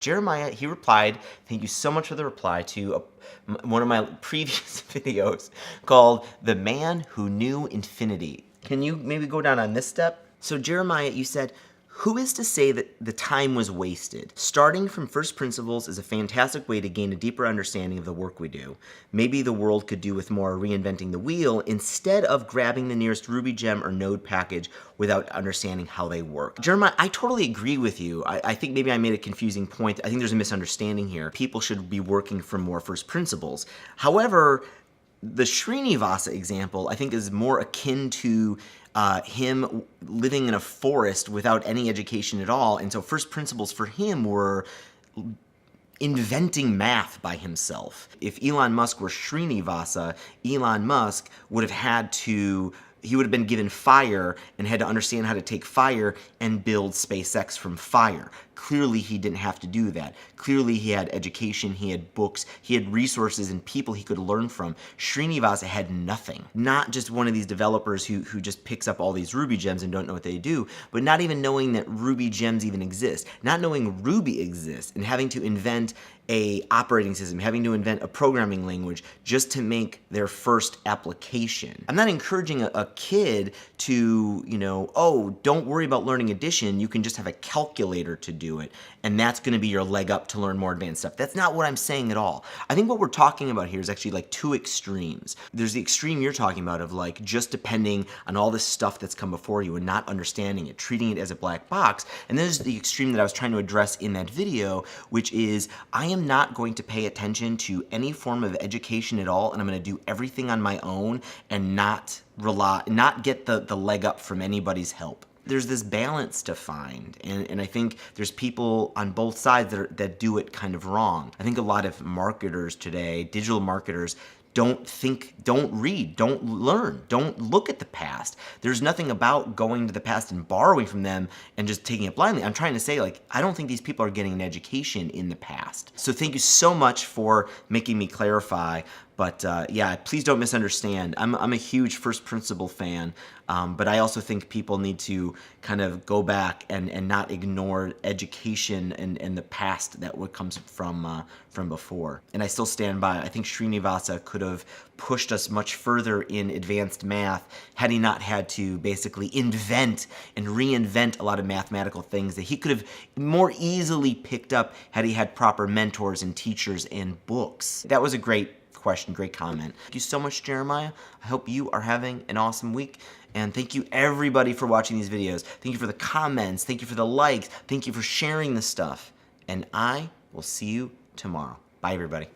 Jeremiah, he replied, thank you so much for the reply to one of my previous videos called The Man Who Knew Infinity. Can you maybe go down on this step? So Jeremiah, you said, who is to say that the time was wasted? Starting from first principles is a fantastic way to gain a deeper understanding of the work we do. Maybe the world could do with more reinventing the wheel instead of grabbing the nearest Ruby gem or node package without understanding how they work. Jeremiah, I totally agree with you. I think maybe I made a confusing point. I think there's a misunderstanding here. People should be working from more first principles. However, the Srinivasa example, I think, is more akin to him living in a forest without any education at all. And so first principles for him were inventing math by himself. If Elon Musk were Srinivasa, Elon Musk would have had to, he would have been given fire and had to understand how to take fire and build SpaceX from fire. Clearly he didn't have to do that. Clearly he had education, he had books, he had resources and people he could learn from. Srinivasa had nothing. Not just one of these developers who just picks up all these Ruby gems and don't know what they do, but not even knowing that Ruby gems even exist. Not knowing Ruby exists and having to invent a operating system, having to invent a programming language just to make their first application. I'm not encouraging a kid to, you know, oh, don't worry about learning addition, you can just have a calculator to do it, and that's gonna be your leg up to learn more advanced stuff. That's not what I'm saying at all. I think what we're talking about here is actually like two extremes. There's the extreme you're talking about of like just depending on all this stuff that's come before you and not understanding it, treating it as a black box, and there's the extreme that I was trying to address in that video, which is I am not going to pay attention to any form of education at all, and I'm gonna do everything on my own and not get the leg up from anybody's help. There's this balance to find, and I think there's people on both sides that do it kind of wrong. I think a lot of marketers today, digital marketers, don't think, don't read, don't learn, don't look at the past. There's nothing about going to the past and borrowing from them and just taking it blindly. I'm trying to say, like, I don't think these people are getting an education in the past. So thank you so much for making me clarify. But yeah, please don't misunderstand. I'm a huge first principle fan, but I also think people need to kind of go back and not ignore education and the past that what comes from before. And I still stand by. I think Srinivasa could have pushed us much further in advanced math had he not had to basically invent and reinvent a lot of mathematical things that he could have more easily picked up had he had proper mentors and teachers and books. That was a great question, great comment. Thank you so much, Jeremiah. I hope you are having an awesome week. And thank you everybody for watching these videos. Thank you for the comments. Thank you for the likes. Thank you for sharing this stuff. And I will see you tomorrow. Bye, everybody.